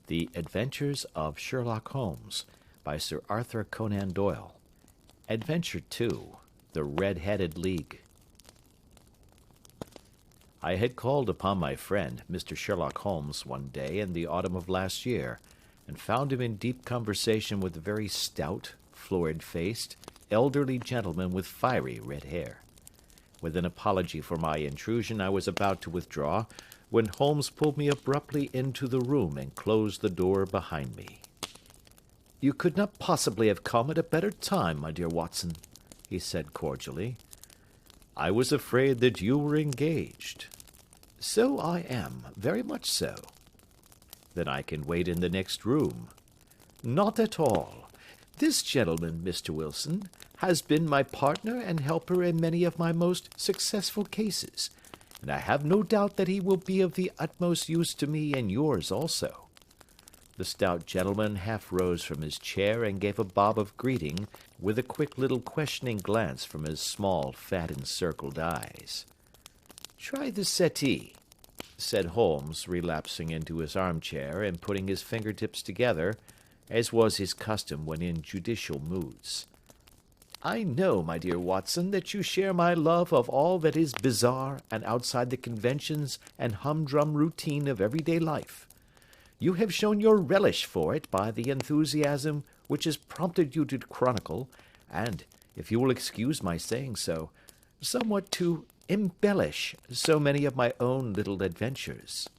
The Adventures of Sherlock Holmes by Sir Arthur Conan Doyle. Adventure 2, The Red-Headed League. I had called upon my friend, Mr. Sherlock Holmes, one day in the autumn of last year, and found him in deep conversation with a very stout, florid-faced, elderly gentleman with fiery red hair. With an apology for my intrusion, I was about to withdraw, when Holmes pulled me abruptly into the room and closed the door behind me. "You could not possibly have come at a better time, my dear Watson," he said cordially. "I was afraid that you were engaged." "So I am, very much so." "Then I can wait in the next room." "Not at all. This gentleman, Mr. Wilson, has been my partner and helper in many of my most successful cases, and I have no doubt that he will be of the utmost use to me and yours also." The stout gentleman half rose from his chair and gave a bob of greeting, with a quick little questioning glance from his small, fat, encircled eyes. "Try the settee," said Holmes, relapsing into his armchair and putting his fingertips together, as was his custom when in judicial moods. "I know, my dear Watson, that you share my love of all that is bizarre and outside the conventions and humdrum routine of everyday life. You have shown your relish for it by the enthusiasm which has prompted you to chronicle, and, if you will excuse my saying so, somewhat to embellish so many of my own little adventures."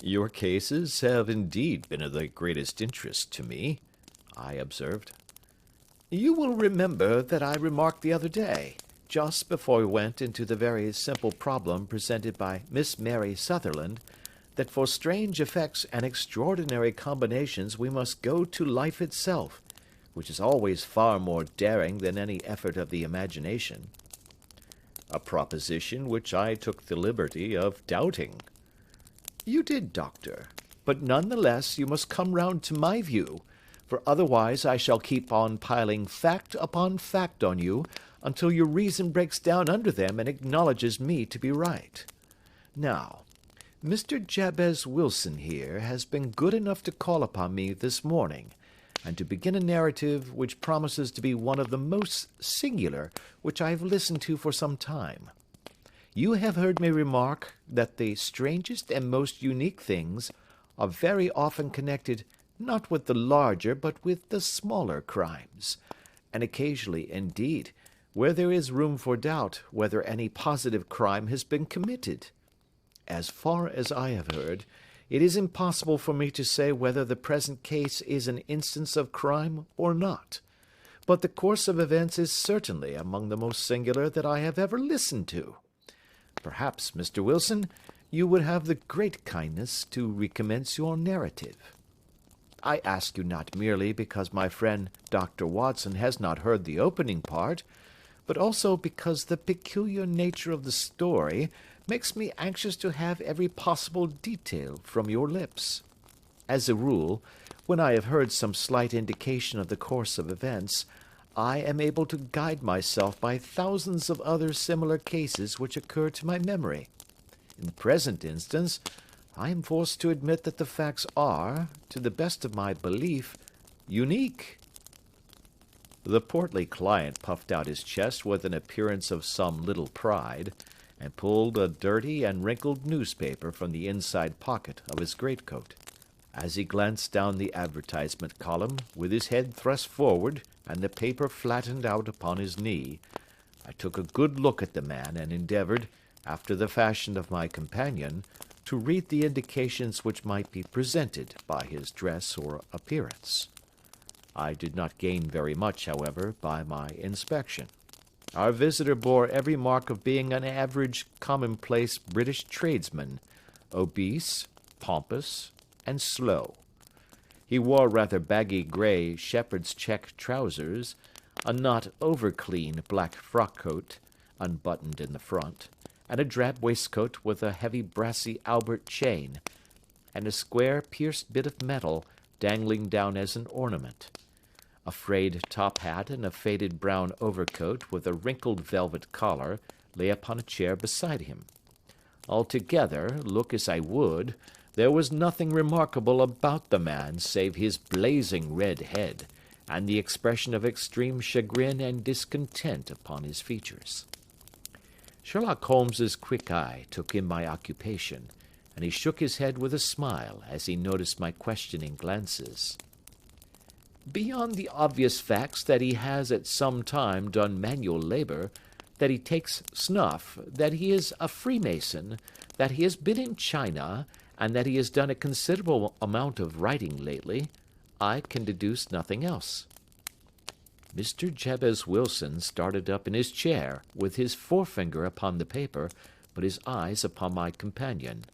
"Your cases have indeed been of the greatest interest to me," I observed. "You will remember that I remarked the other day, just before we went into the very simple problem presented by Miss Mary Sutherland, that for strange effects and extraordinary combinations we must go to life itself, which is always far more daring than any effort of the imagination." "A proposition which I took the liberty of doubting." "You did, Doctor, but none the less you must come round to my view, for otherwise I shall keep on piling fact upon fact on you until your reason breaks down under them and acknowledges me to be right. Now, Mr. Jabez Wilson here has been good enough to call upon me this morning, and to begin a narrative which promises to be one of the most singular which I have listened to for some time. You have heard me remark that the strangest and most unique things are very often connected not with the larger but with the smaller crimes, and occasionally, indeed, where there is room for doubt whether any positive crime has been committed. As far as I have heard, it is impossible for me to say whether the present case is an instance of crime or not, but the course of events is certainly among the most singular that I have ever listened to. Perhaps, Mr. Wilson, you would have the great kindness to recommence your narrative. I ask you not merely because my friend Dr. Watson has not heard the opening part, but also because the peculiar nature of the story makes me anxious to have every possible detail from your lips. As a rule, when I have heard some slight indication of the course of events, I am able to guide myself by thousands of other similar cases which occur to my memory. In the present instance, I am forced to admit that the facts are, to the best of my belief, unique." The portly client puffed out his chest with an appearance of some little pride, and pulled a dirty and wrinkled newspaper from the inside pocket of his greatcoat. As he glanced down the advertisement column, with his head thrust forward and the paper flattened out upon his knee, I took a good look at the man and endeavored, after the fashion of my companion, to read the indications which might be presented by his dress or appearance. I did not gain very much, however, by my inspection. Our visitor bore every mark of being an average, commonplace British tradesman, obese, pompous, and slow. He wore rather baggy grey shepherd's check trousers, a not over-clean black frock-coat, unbuttoned in the front, and a drab waistcoat with a heavy brassy Albert chain, and a square pierced bit of metal dangling down as an ornament. A frayed top hat and a faded brown overcoat with a wrinkled velvet collar lay upon a chair beside him. Altogether, look as I would, There was nothing remarkable about the man save his blazing red head, and the expression of extreme chagrin and discontent upon his features. Sherlock Holmes's quick eye took in my occupation, and he shook his head with a smile as he noticed my questioning glances. Beyond the obvious facts that he has at some time done manual labor, that he takes snuff, that he is a Freemason, that he has been in China, and that he has done a considerable amount of writing lately, I can deduce nothing else." Mr. Jabez Wilson started up in his chair, with his forefinger upon the paper, but his eyes upon my companion.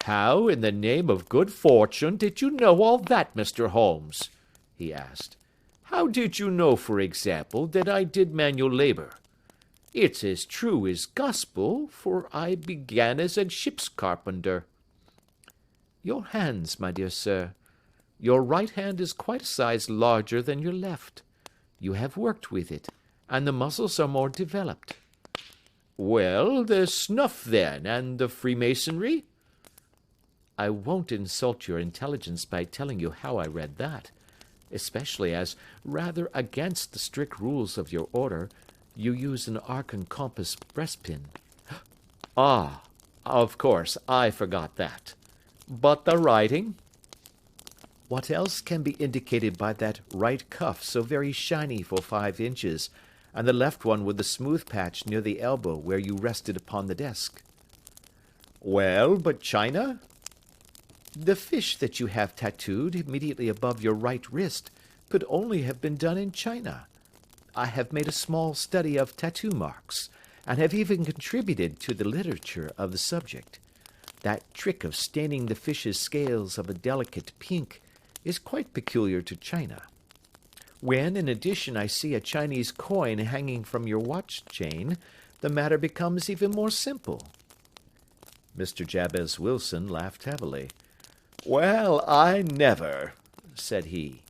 "How, in the name of good fortune, did you know all that, Mr. Holmes?" he asked. "How did you know, for example, that I did manual labor? It's as true as gospel, for I began as a ship's carpenter." "Your hands, my dear sir. Your right hand is quite a size larger than your left. You have worked with it, and the muscles are more developed." "Well, the snuff, then, and the Freemasonry?" "I won't insult your intelligence by telling you how I read that, especially as, rather against the strict rules of your order, you use an arc and compass breastpin." "Ah, of course, I forgot that. But the writing?" "What else can be indicated by that right cuff so very shiny for 5 inches, and the left one with the smooth patch near the elbow where you rested upon the desk?" "Well, but China?" "The fish that you have tattooed immediately above your right wrist could only have been done in China. I have made a small study of tattoo marks, and have even contributed to the literature of the subject. That trick of staining the fish's scales of a delicate pink is quite peculiar to China. When, in addition, I see a Chinese coin hanging from your watch chain, the matter becomes even more simple." Mr. Jabez Wilson laughed heavily. "Well, I never," said he.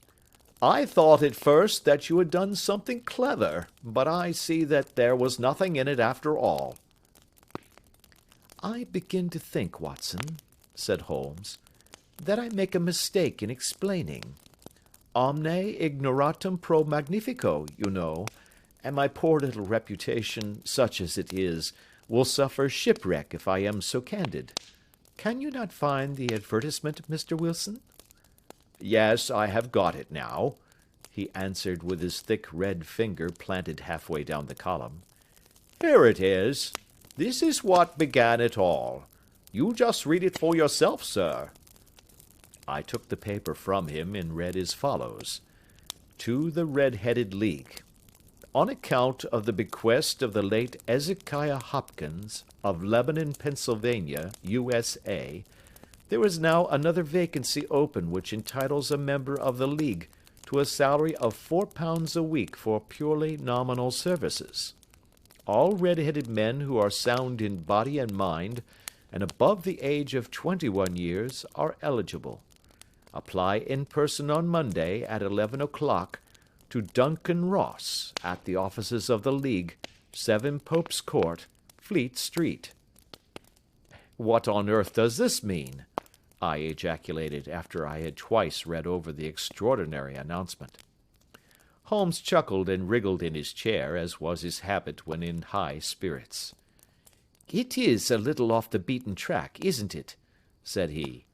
"I thought at first that you had done something clever, but I see that there was nothing in it after all." "I begin to think, Watson," said Holmes, "that I make a mistake in explaining. Omne ignoratum pro magnifico, you know, and my poor little reputation, such as it is, will suffer shipwreck if I am so candid. Can you not find the advertisement, Mr. Wilson?" "Yes, I have got it now," he answered with his thick red finger planted halfway down the column. "Here it is. This is what began it all. You just read it for yourself, sir." I took the paper from him and read as follows: "To the Red-Headed League. On account of the bequest of the late Ezekiah Hopkins, of Lebanon, Pennsylvania, USA, there is now another vacancy open which entitles a member of the League to a salary of £4 a week for purely nominal services. All red-headed men who are sound in body and mind, and above the age of 21 years, are eligible. Apply in person on Monday at 11 o'clock to Duncan Ross, at the offices of the League, 7 Pope's Court, Fleet Street." "What on earth does this mean?" I ejaculated after I had twice read over the extraordinary announcement. Holmes chuckled and wriggled in his chair, as was his habit when in high spirits. "It is a little off the beaten track, isn't it?" said he.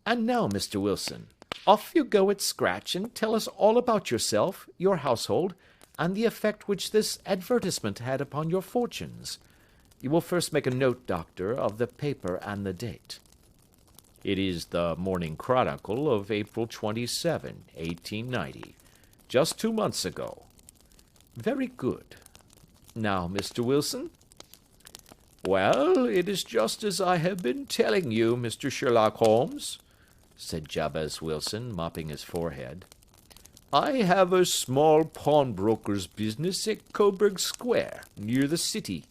"And now, Mr. Wilson, off you go at scratch and tell us all about yourself, your household, and the effect which this advertisement had upon your fortunes. You will first make a note, Doctor, of the paper and the date." "It is the Morning Chronicle of April 27, 1890, just 2 months ago." "Very good. Now, Mr. Wilson?" "Well, it is just as I have been telling you, Mr. Sherlock Holmes," said Jabez Wilson, mopping his forehead. "I have a small pawnbroker's business at Coburg Square, near the city.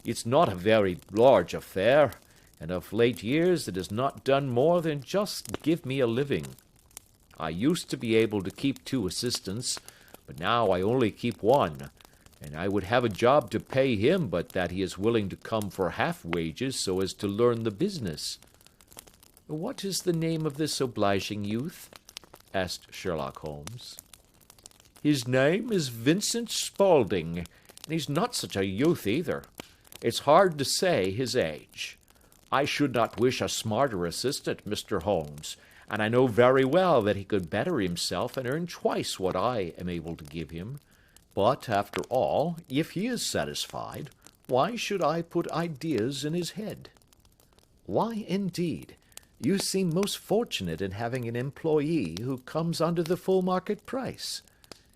It's not a very large affair, and of late years it has not done more than just give me a living. I used to be able to keep 2 assistants, but now I only keep 1, and I would have a job to pay him but that he is willing to come for half wages so as to learn the business." "What is the name of this obliging youth?" asked Sherlock Holmes. "His name is Vincent Spaulding, and he's not such a youth either. It's hard to say his age. I should not wish a smarter assistant, Mr. Holmes, and I know very well that he could better himself and earn twice what I am able to give him. But, after all, if he is satisfied, why should I put ideas in his head?" "Why, indeed? You seem most fortunate in having an employee who comes under the full market price.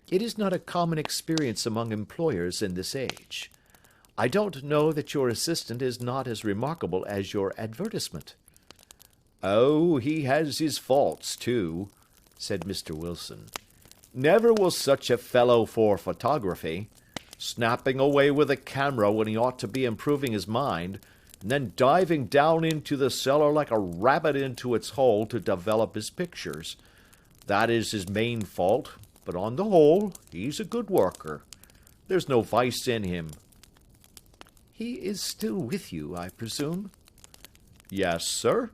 It is not a common experience among employers in this age. I don't know that your assistant is not as remarkable as your advertisement." "Oh, he has his faults, too," said Mr. Wilson. "Never was such a fellow for photography. Snapping away with a camera when he ought to be improving his mind, and then diving down into the cellar like a rabbit into its hole to develop his pictures. That is his main fault, but on the whole, he's a good worker. There's no vice in him." "He is still with you, I presume?" "Yes, sir.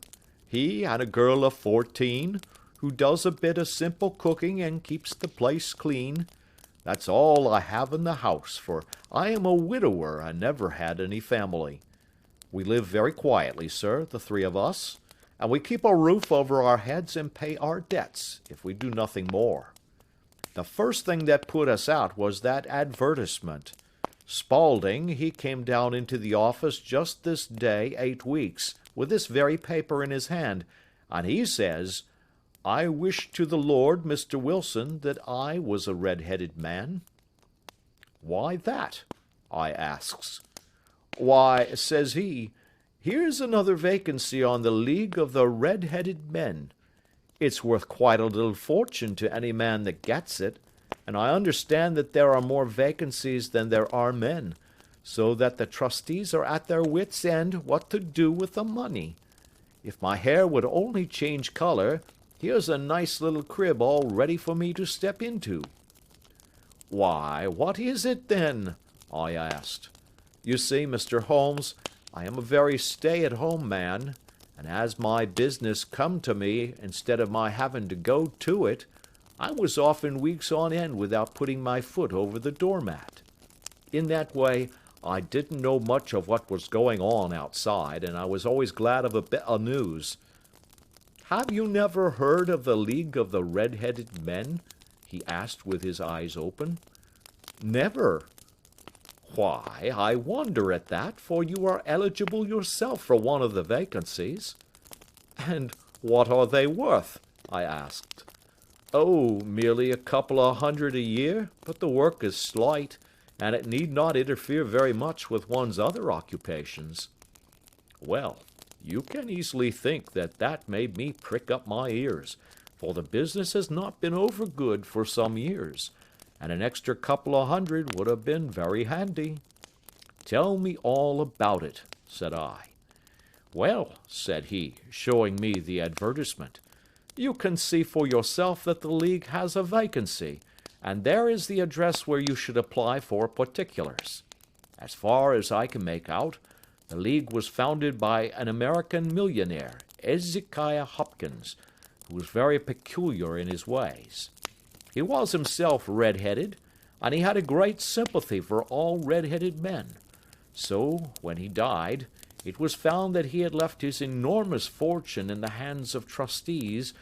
He and a girl of 14, who does a bit of simple cooking and keeps the place clean. That's all I have in the house, for I am a widower and never had any family. We live very quietly, sir, the three of us, and we keep a roof over our heads and pay our debts, if we do nothing more. The first thing that put us out was that advertisement. Spaulding, he came down into the office just this day 8 weeks, with this very paper in his hand, and he says, 'I wish to the Lord, Mr. Wilson, that I was a red-headed man.' 'Why that?' I asks. 'Why,' says he, 'here's another vacancy on the League of the Red-Headed Men. It's worth quite a little fortune to any man that gets it, and I understand that there are more vacancies than there are men, so that the trustees are at their wits' end what to do with the money. If my hair would only change color, here's a nice little crib all ready for me to step into.' 'Why, what is it, then?' I asked. 'You see, Mr. Holmes, I am a very stay-at-home man, and as my business come to me instead of my having to go to it, I was often weeks on end without putting my foot over the doormat. In that way, I didn't know much of what was going on outside, and I was always glad of a bit of news.' 'Have you never heard of the League of the Red-Headed Men?' he asked with his eyes open. 'Never.' 'Why, I wonder at that, for you are eligible yourself for one of the vacancies.' 'And what are they worth?' I asked. 'Oh, merely a couple of hundred a year, but the work is slight, and it need not interfere very much with one's other occupations.' Well, you can easily think that that made me prick up my ears, for the business has not been over good for some years, and an extra couple of hundred would have been very handy. 'Tell me all about it,' said I. 'Well,' said he, showing me the advertisement, 'you can see for yourself that the League has a vacancy, and there is the address where you should apply for particulars. As far as I can make out, the League was founded by an American millionaire, Ezekiah Hopkins, who was very peculiar in his ways. He was himself red-headed, and he had a great sympathy for all red-headed men. So, when he died, it was found that he had left his enormous fortune in the hands of trustees,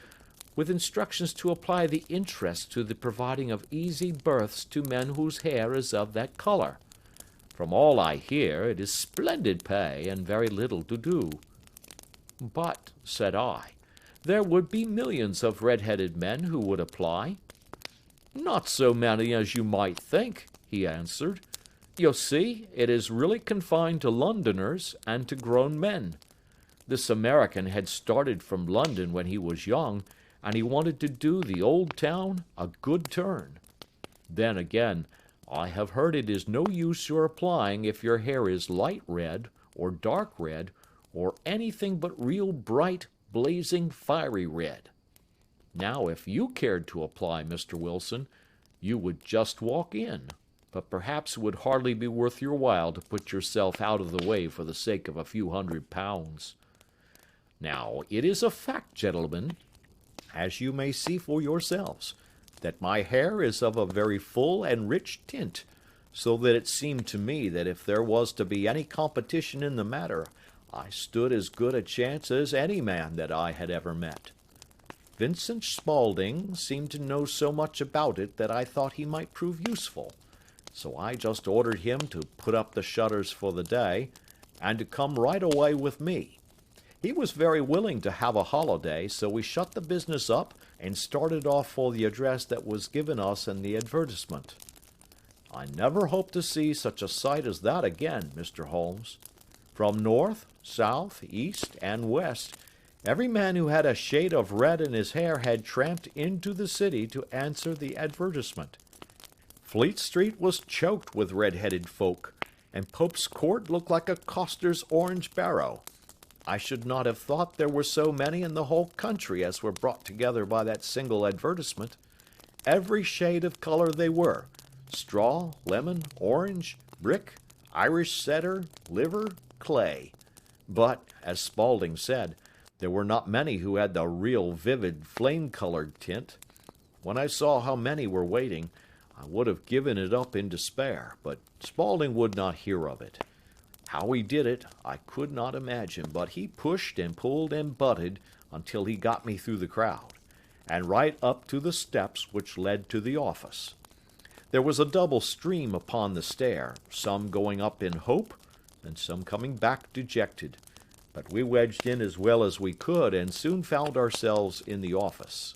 with instructions to apply the interest to the providing of easy berths to men whose hair is of that color. From all I hear, it is splendid pay and very little to do.' 'But,' said I, 'there would be millions of red-headed men who would apply.' 'Not so many as you might think,' he answered. 'You see, it is really confined to Londoners and to grown men. This American had started from London when he was young, and he wanted to do the old town a good turn. Then again, I have heard it is no use your applying if your hair is light red, or dark red, or anything but real bright, blazing, fiery red. Now, if you cared to apply, Mr. Wilson, you would just walk in, but perhaps it would hardly be worth your while to put yourself out of the way for the sake of a few £100. Now, it is a fact, gentlemen, as you may see for yourselves, that my hair is of a very full and rich tint, so that it seemed to me that if there was to be any competition in the matter, I stood as good a chance as any man that I had ever met. Vincent Spaulding seemed to know so much about it that I thought he might prove useful, so I just ordered him to put up the shutters for the day, and to come right away with me. He was very willing to have a holiday, so we shut the business up and started off for the address that was given us in the advertisement. I never hope to see such a sight as that again, Mr. Holmes. From north, south, east, and west, every man who had a shade of red in his hair had tramped into the city to answer the advertisement. Fleet Street was choked with red-headed folk, and Pope's Court looked like a coster's orange barrow. I should not have thought there were so many in the whole country as were brought together by that single advertisement. Every shade of color they were: straw, lemon, orange, brick, Irish setter, liver, clay. But, as Spaulding said, there were not many who had the real vivid flame-colored tint. When I saw how many were waiting, I would have given it up in despair, but Spaulding would not hear of it. How he did it, I could not imagine, but he pushed and pulled and butted until he got me through the crowd, and right up to the steps which led to the office. There was a double stream upon the stair, some going up in hope, and some coming back dejected, but we wedged in as well as we could, and soon found ourselves in the office.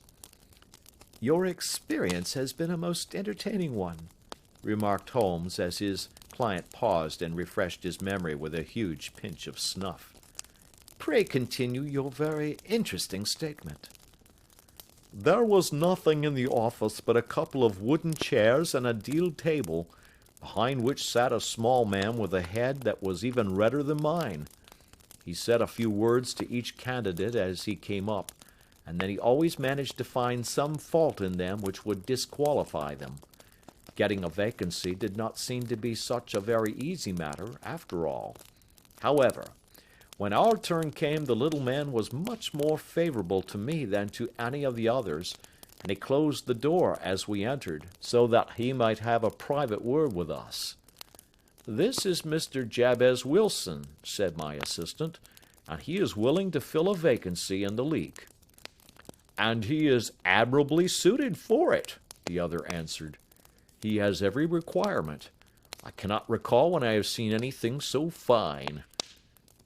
"Your experience has been a most entertaining one," remarked Holmes as his client paused and refreshed his memory with a huge pinch of snuff. "Pray continue your very interesting statement." There was nothing in the office but a couple of wooden chairs and a deal table, behind which sat a small man with a head that was even redder than mine. He said a few words to each candidate as he came up, and then he always managed to find some fault in them which would disqualify them. Getting a vacancy did not seem to be such a very easy matter, after all. However, when our turn came, the little man was much more favorable to me than to any of the others, and he closed the door as we entered, so that he might have a private word with us. "This is Mr. Jabez Wilson," said my assistant, "and he is willing to fill a vacancy in the league." "And he is admirably suited for it," the other answered. "He has every requirement. I cannot recall when I have seen anything so fine."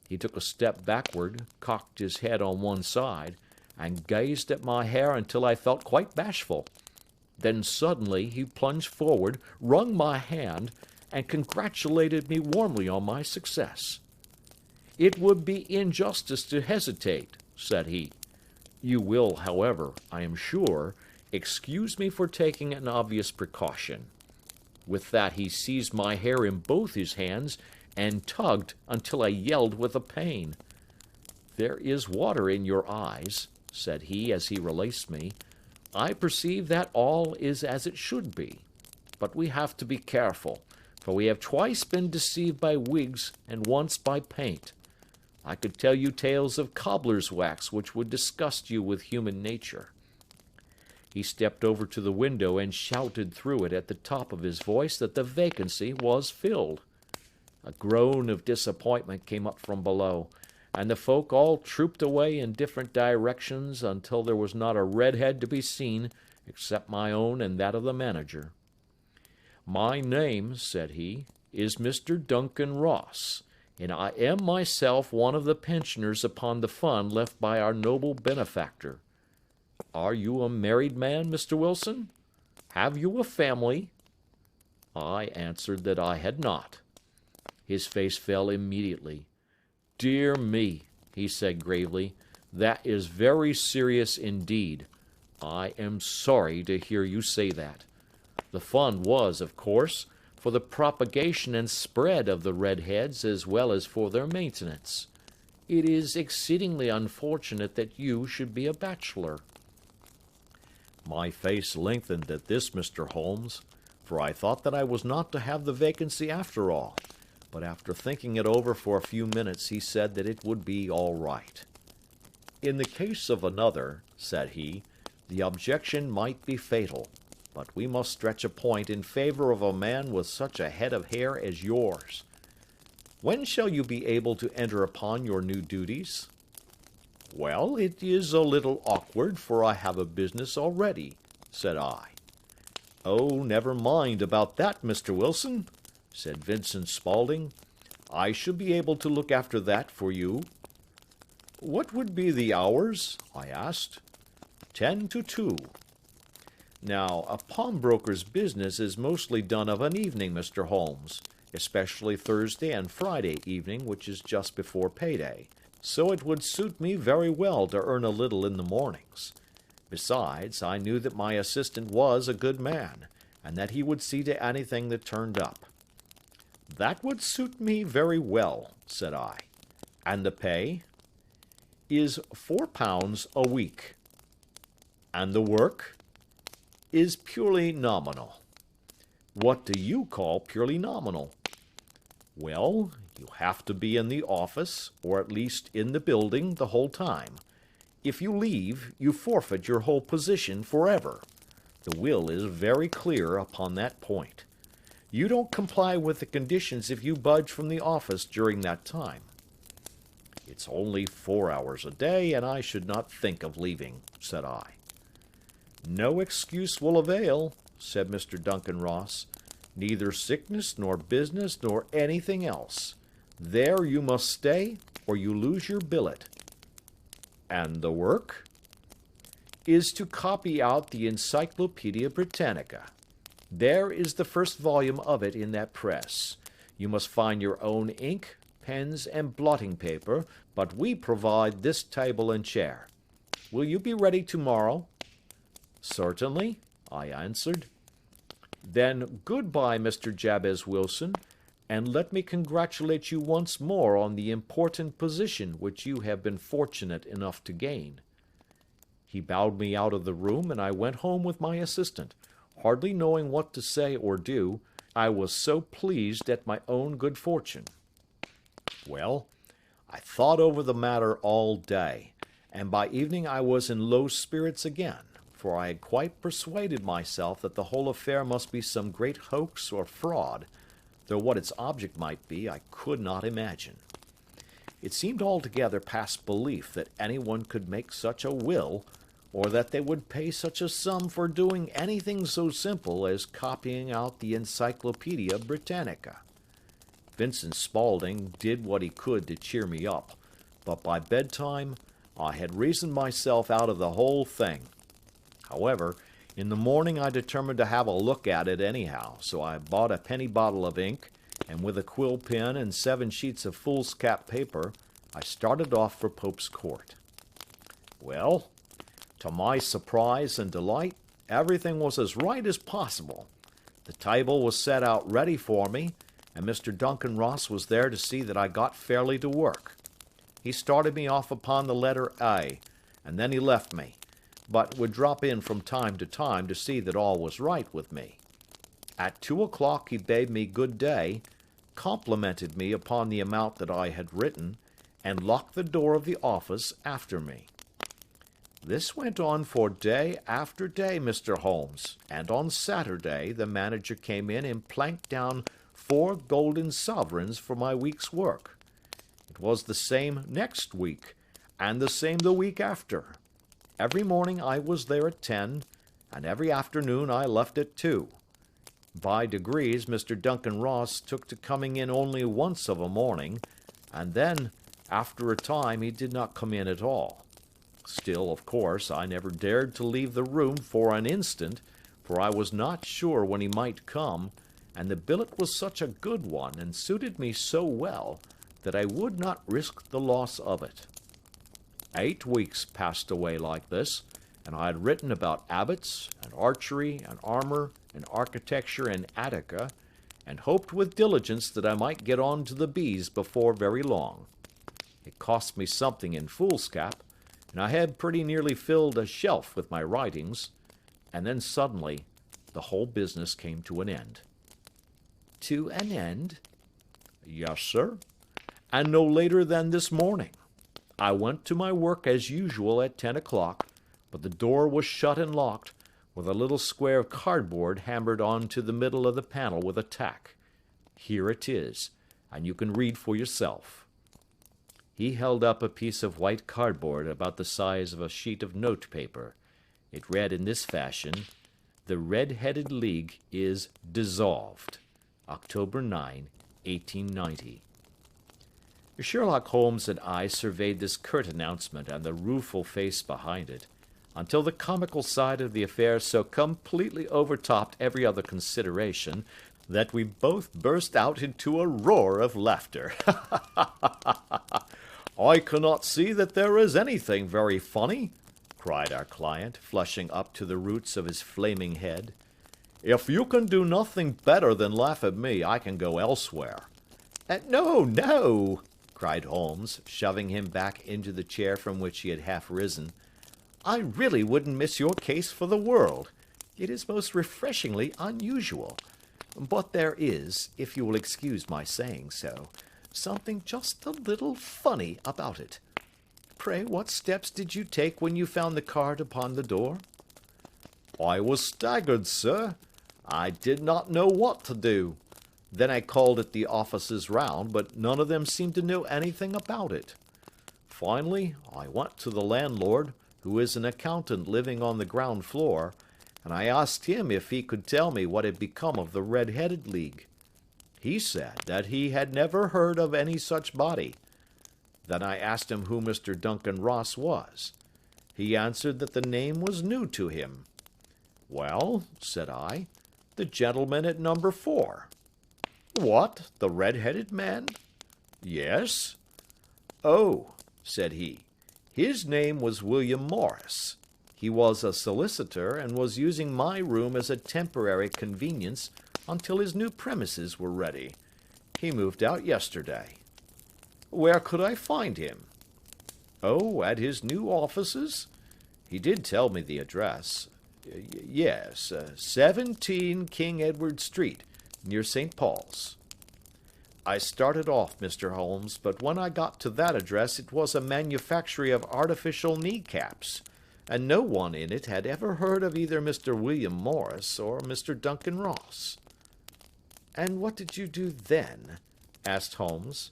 He took a step backward, cocked his head on one side, and gazed at my hair until I felt quite bashful. Then suddenly he plunged forward, wrung my hand, and congratulated me warmly on my success. "It would be injustice to hesitate," said he. "You will, however, I am sure, excuse me for taking an obvious precaution." With that he seized my hair in both his hands and tugged until I yelled with the pain. "There is water in your eyes," said he as he released me. "I perceive that all is as it should be. But we have to be careful, for we have twice been deceived by wigs and once by paint. I could tell you tales of cobbler's wax which would disgust you with human nature." He stepped over to the window and shouted through it at the top of his voice that the vacancy was filled. A groan of disappointment came up from below, and the folk all trooped away in different directions until there was not a red head to be seen except my own and that of the manager. "My name," said he, "is Mr. Duncan Ross, and I am myself one of the pensioners upon the fund left by our noble benefactor. Are you a married man, Mr. Wilson? Have you a family?" I answered that I had not. His face fell immediately. "Dear me," he said gravely, "that is very serious indeed. I am sorry to hear you say that. The fund was, of course, for the propagation and spread of the redheads as well as for their maintenance. It is exceedingly unfortunate that you should be a bachelor." My face lengthened at this, Mr. Holmes, for I thought that I was not to have the vacancy after all, but after thinking it over for a few minutes he said that it would be all right. In the case of another, said he, the objection might be fatal, but we must stretch a point in favor of a man with such a head of hair as yours. When shall you be able to enter upon your new duties? Well, it is a little awkward, for I have a business already, said I. Oh, never mind about that, Mr. Wilson, said Vincent Spaulding. I shall be able to look after that for you. What would be the hours? I asked. 10 to 2. Now, a pawnbroker's business is mostly done of an evening, Mr. Holmes, especially Thursday and Friday evening, which is just before payday, so it would suit me very well to earn a little in the mornings. Besides, I knew that my assistant was a good man, and that he would see to anything that turned up. That would suit me very well, said I. And the pay? Is £4 a week. And the work? Is purely nominal. What do you call purely nominal? Well, you have to be in the office, or at least in the building, the whole time. If you leave, you forfeit your whole position forever. The will is very clear upon that point. You don't comply with the conditions if you budge from the office during that time. It's only 4 hours a day, and I should not think of leaving, said I. No excuse will avail, said Mr. Duncan Ross. Neither sickness, nor business, nor anything else. There you must stay, or you lose your billet. And the work? Is to copy out the Encyclopedia Britannica. There is the first volume of it in that press. You must find your own ink, pens, and blotting paper, but we provide this table and chair. Will you be ready tomorrow? Certainly, I answered. Then goodbye, Mr. Jabez Wilson, and let me congratulate you once more on the important position which you have been fortunate enough to gain. He bowed me out of the room, and I went home with my assistant, hardly knowing what to say or do. I was so pleased at my own good fortune. Well, I thought over the matter all day, and by evening I was in low spirits again, for I had quite persuaded myself that the whole affair must be some great hoax or fraud, though what its object might be I could not imagine. It seemed altogether past belief that anyone could make such a will, or that they would pay such a sum for doing anything so simple as copying out the Encyclopedia Britannica. Vincent Spaulding did what he could to cheer me up, but by bedtime I had reasoned myself out of the whole thing. However, in the morning I determined to have a look at it anyhow, so I bought a penny bottle of ink, and with a quill pen and 7 sheets of foolscap paper, I started off for Pope's Court. Well, to my surprise and delight, everything was as right as possible. The table was set out ready for me, and Mr. Duncan Ross was there to see that I got fairly to work. He started me off upon the letter A, and then he left me, but would drop in from time to see that all was right with me. At 2 o'clock he bade me good day, complimented me upon the amount that I had written, and locked the door of the office after me. This went on for day after day, Mr. Holmes, and on Saturday the manager came in and planked down 4 golden sovereigns for my week's work. It was the same next week, and the same the week after. Every morning I was there at 10, and every afternoon I left at 2. By degrees Mr. Duncan Ross took to coming in only once of a morning, and then, after a time, he did not come in at all. Still, of course, I never dared to leave the room for an instant, for I was not sure when he might come, and the billet was such a good one and suited me so well that I would not risk the loss of it. 8 weeks passed away like this, and I had written about abbots, and archery, and armor, and architecture in Attica, and hoped with diligence that I might get on to the bees before very long. It cost me something in foolscap, and I had pretty nearly filled a shelf with my writings, and then suddenly the whole business came to an end. To an end? Yes, sir, and no later than this morning. I went to my work as usual at 10 o'clock, but the door was shut and locked, with a little square of cardboard hammered on to the middle of the panel with a tack. Here it is, and you can read for yourself." He held up a piece of white cardboard about the size of a sheet of notepaper. It read in this fashion: "The Red-Headed League is dissolved. October 9, 1890. Sherlock Holmes and I surveyed this curt announcement and the rueful face behind it, until the comical side of the affair so completely overtopped every other consideration that we both burst out into a roar of laughter. "I cannot see that there is anything very funny," cried our client, flushing up to the roots of his flaming head. "If you can do nothing better than laugh at me, I can go elsewhere." "No, no," cried Holmes, shoving him back into the chair from which he had half risen. "I really wouldn't miss your case for the world. It is most refreshingly unusual. But there is, if you will excuse my saying so, something just a little funny about it. Pray, what steps did you take when you found the card upon the door?" "I was staggered, sir. I did not know what to do. Then I called at the offices round, but none of them seemed to know anything about it. Finally, I went to the landlord, who is an accountant living on the ground floor, and I asked him if he could tell me what had become of the Red-Headed League. He said that he had never heard of any such body. Then I asked him who Mr. Duncan Ross was. He answered that the name was new to him. "Well," said I, "the gentleman at number 4. "What, the red-headed man?" "Yes." "Oh," said he, "his name was William Morris. He was a solicitor and was using my room as a temporary convenience until his new premises were ready. He moved out yesterday." "Where could I find him?" "Oh, at his new offices? He did tell me the address. Yes, 17 King Edward Street, near St. Paul's." "I started off, Mr. Holmes, but when I got to that address it was a manufactory of artificial kneecaps, and no one in it had ever heard of either Mr. William Morris or Mr. Duncan Ross." "And what did you do then?" asked Holmes.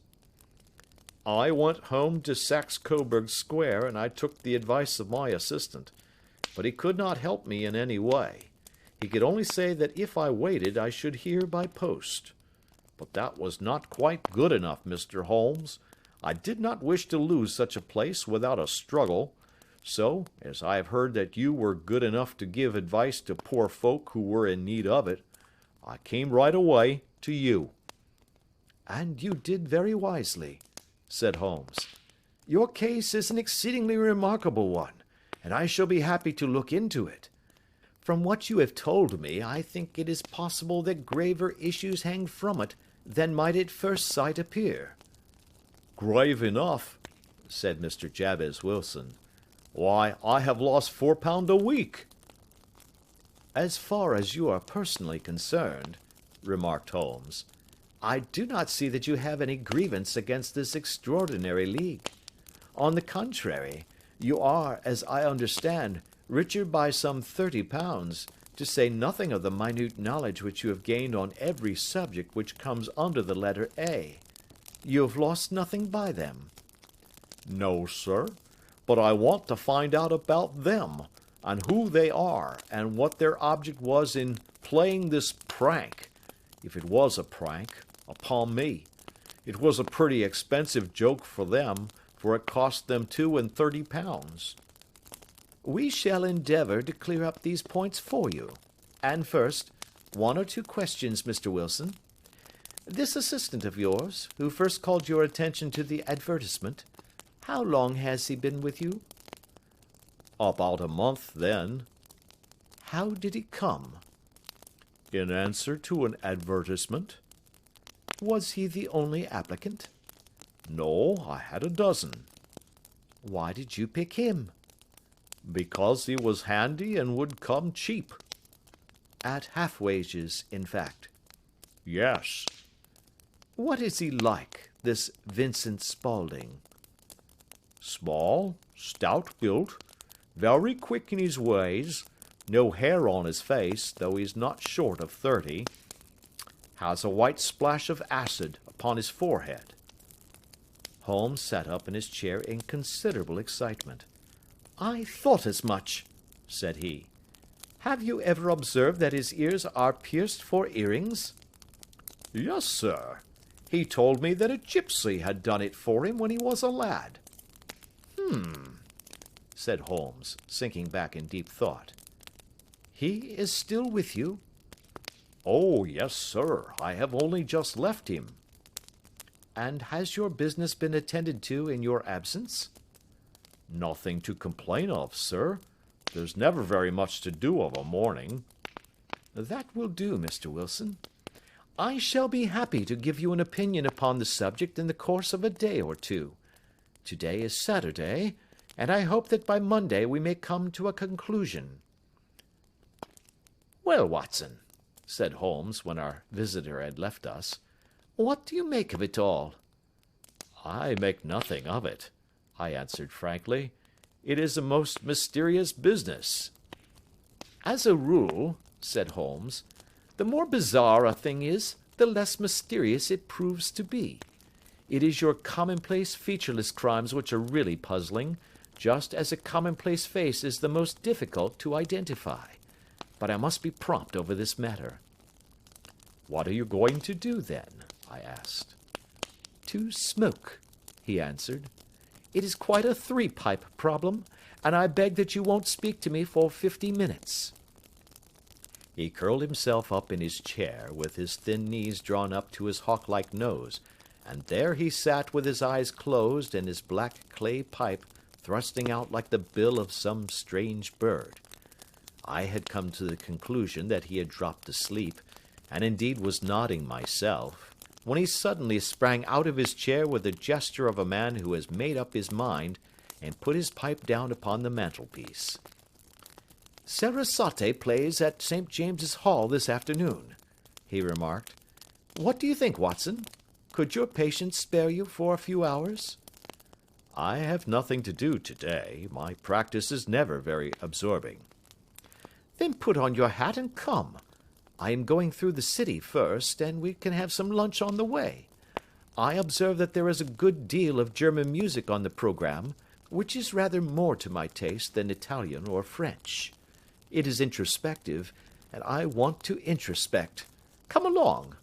"I went home to Saxe-Coburg Square, and I took the advice of my assistant, but he could not help me in any way. He could only say that if I waited I should hear by post. But that was not quite good enough, Mr. Holmes. I did not wish to lose such a place without a struggle, so, as I have heard that you were good enough to give advice to poor folk who were in need of it, I came right away to you." "And you did very wisely," said Holmes. "Your case is an exceedingly remarkable one, and I shall be happy to look into it. From what you have told me, I think it is possible that graver issues hang from it than might at first sight appear." "Grave enough," said Mr. Jabez Wilson. "Why, I have lost £4 a week." "As far as you are personally concerned," remarked Holmes, "I do not see that you have any grievance against this extraordinary league. On the contrary, you are, as I understand, richer by some £30, to say nothing of the minute knowledge which you have gained on every subject which comes under the letter A. You have lost nothing by them." "No, sir, but I want to find out about them, and who they are, and what their object was in playing this prank, if it was a prank, upon me. It was a pretty expensive joke for them, for it cost them £32. "We shall endeavor to clear up these points for you. And first, one or two questions, Mr. Wilson. This assistant of yours, who first called your attention to the advertisement, how long has he been with you?" "About a month, then." "How did he come?" "In answer to an advertisement." "Was he the only applicant?" "No, I had a dozen." "Why did you pick him?" "Because he was handy and would come cheap." "At half wages, in fact?" "Yes." "What is he like, this Vincent Spaulding?" Small, stout built, very quick in his ways, no hair on his face, though he's not short of 30, has a white splash of acid upon his forehead." Holmes sat up in his chair in considerable excitement. "I thought as much," said he. "Have you ever observed that his ears are pierced for earrings?" "Yes, sir. He told me that a gypsy had done it for him when he was a lad." Said Holmes, sinking back in deep thought. "He is still with you?" "Oh, yes, sir. I have only just left him." "And has your business been attended to in your absence?" "Nothing to complain of, sir. There's never very much to do of a morning." "That will do, Mr. Wilson. I shall be happy to give you an opinion upon the subject in the course of a day or two. Today is Saturday, and I hope that by Monday we may come to a conclusion." "Well, Watson," said Holmes, when our visitor had left us, "what do you make of it all?" "I make nothing of it," I answered frankly. "It is a most mysterious business." "As a rule," said Holmes, "the more bizarre a thing is, the less mysterious it proves to be. It is your commonplace, featureless crimes which are really puzzling, just as a commonplace face is the most difficult to identify. But I must be prompt over this matter." "What are you going to do, then?" I asked. "To smoke," he answered. "It is quite a three-pipe problem, and I beg that you won't speak to me for 50 minutes. He curled himself up in his chair, with his thin knees drawn up to his hawk-like nose, and there he sat with his eyes closed and his black clay pipe thrusting out like the bill of some strange bird. I had come to the conclusion that he had dropped asleep, and indeed was nodding myself, when he suddenly sprang out of his chair with the gesture of a man who has made up his mind, and put his pipe down upon the mantelpiece. "Sarasate plays at St. James's Hall this afternoon," he remarked. "What do you think, Watson? Could your patient spare you for a few hours?" "I have nothing to do today. My practice is never very absorbing." "Then put on your hat and come. I am going through the city first, and we can have some lunch on the way. I observe that there is a good deal of German music on the programme, which is rather more to my taste than Italian or French. It is introspective, and I want to introspect. Come along."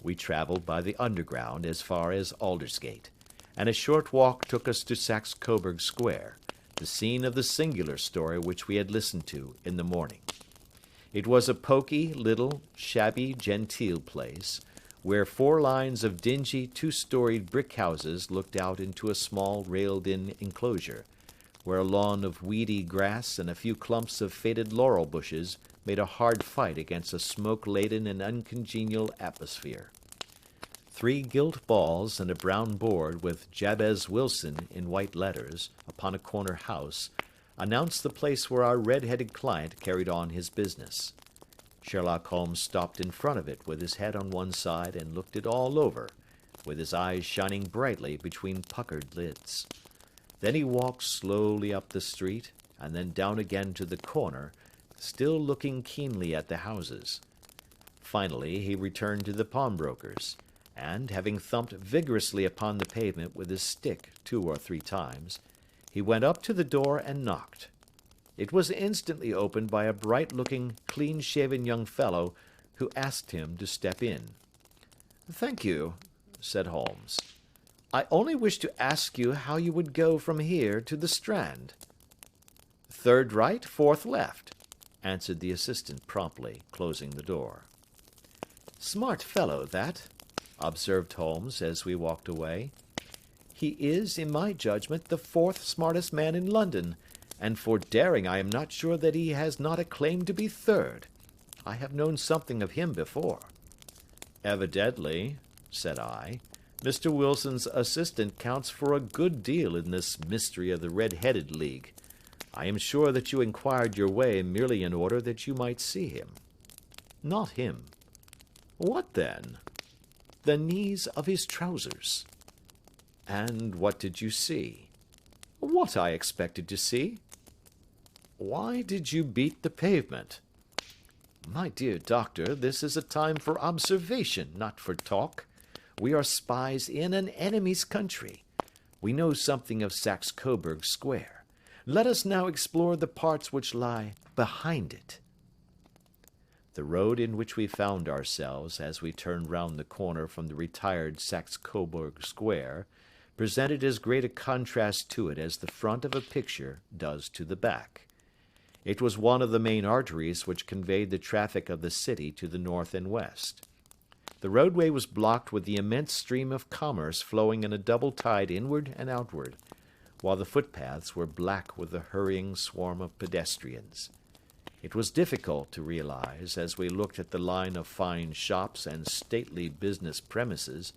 We travelled by the Underground as far as Aldersgate, and a short walk took us to Saxe Coburg Square, the scene of the singular story which we had listened to in the morning. It was a poky, little, shabby, genteel place, where 4 lines of dingy, 2-storied brick houses looked out into a small, railed-in enclosure, where a lawn of weedy grass and a few clumps of faded laurel bushes made a hard fight against a smoke-laden and uncongenial atmosphere. 3 gilt balls and a brown board with Jabez Wilson in white letters upon a corner house announced the place where our red-headed client carried on his business. Sherlock Holmes stopped in front of it with his head on one side and looked it all over, with his eyes shining brightly between puckered lids. Then he walked slowly up the street, and then down again to the corner, still looking keenly at the houses. Finally he returned to the pawnbroker's, and, having thumped vigorously upon the pavement with his stick 2 or 3 times, he went up to the door and knocked. It was instantly opened by a bright-looking, clean-shaven young fellow, who asked him to step in. "Thank you," said Holmes. "I only wish to ask you how you would go from here to the Strand." "Third right, fourth left," answered the assistant promptly, closing the door. "Smart fellow, that," observed Holmes as we walked away. "He is, in my judgment, the 4th smartest man in London, and for daring I am not sure that he has not a claim to be 3rd. I have known something of him before." "Evidently," said I, "Mr. Wilson's assistant counts for a good deal in this mystery of the Red-Headed League. I am sure that you inquired your way merely in order that you might see him." "Not him." "What then?" "The knees of his trousers." "And what did you see?" What I expected to see. Why did you beat the pavement? My dear doctor, this is a time for observation, not for talk. We are spies in an enemy's country. We know something of Saxe-Coburg Square. Let us now explore the parts which lie behind it. The road in which we found ourselves as we turned round the corner from the retired Saxe-Coburg Square presented as great a contrast to it as the front of a picture does to the back. It was one of the main arteries which conveyed the traffic of the city to the north and west. The roadway was blocked with the immense stream of commerce flowing in a double tide inward and outward, while the footpaths were black with the hurrying swarm of pedestrians. It was difficult to realize, as we looked at the line of fine shops and stately business premises,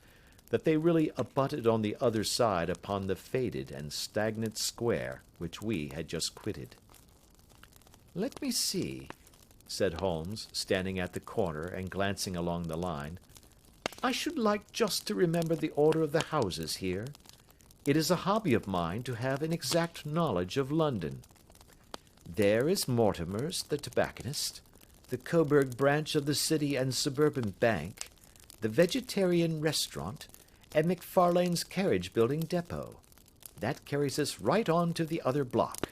that they really abutted on the other side upon the faded and stagnant square which we had just quitted. "Let me see," said Holmes, standing at the corner and glancing along the line. "I should like just to remember the order of the houses here. It is a hobby of mine to have an exact knowledge of London. There is Mortimer's, the tobacconist, the Coburg branch of the City and Suburban Bank, the Vegetarian Restaurant, and McFarlane's carriage-building depot. That carries us right on to the other block.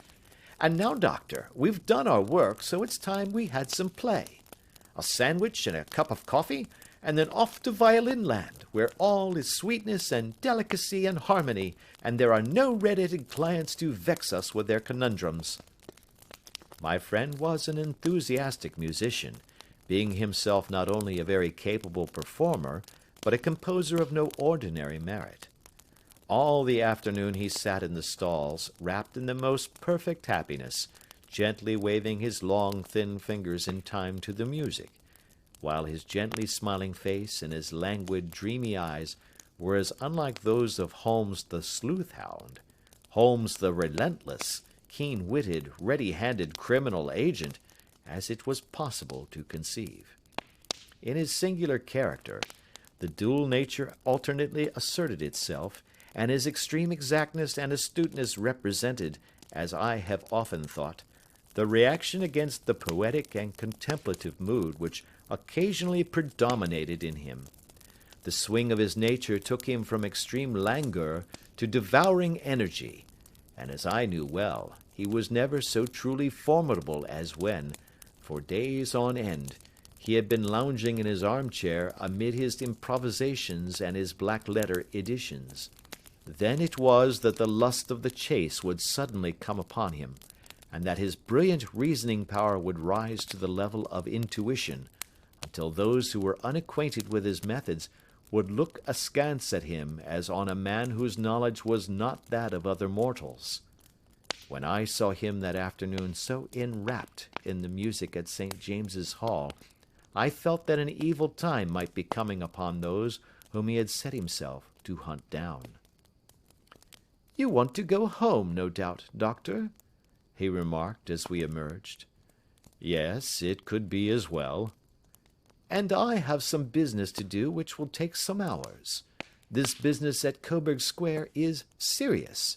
And now, Doctor, we've done our work, so it's time we had some play. A sandwich and a cup of coffee, and then off to Violin Land, where all is sweetness and delicacy and harmony, and there are no red-headed clients to vex us with their conundrums." My friend was an enthusiastic musician, being himself not only a very capable performer, but a composer of no ordinary merit. All the afternoon he sat in the stalls, wrapped in the most perfect happiness, gently waving his long, thin fingers in time to the music, while his gently smiling face and his languid, dreamy eyes were as unlike those of Holmes the sleuth-hound, Holmes the relentless, keen-witted, ready-handed criminal agent, as it was possible to conceive. In his singular character, the dual nature alternately asserted itself, and his extreme exactness and astuteness represented, as I have often thought, the reaction against the poetic and contemplative mood which occasionally predominated in him. The swing of his nature took him from extreme languor to devouring energy, and as I knew well, he was never so truly formidable as when, for days on end, he had been lounging in his armchair amid his improvisations and his black-letter editions. Then it was that the lust of the chase would suddenly come upon him, and that his brilliant reasoning power would rise to the level of intuition, until those who were unacquainted with his methods would look askance at him as on a man whose knowledge was not that of other mortals. When I saw him that afternoon so enwrapped in the music at St. James's Hall, I felt that an evil time might be coming upon those whom he had set himself to hunt down. "You want to go home, no doubt, Doctor?" he remarked as we emerged. "Yes, it could be as well." "And I have some business to do which will take some hours. This business at Coburg Square is serious."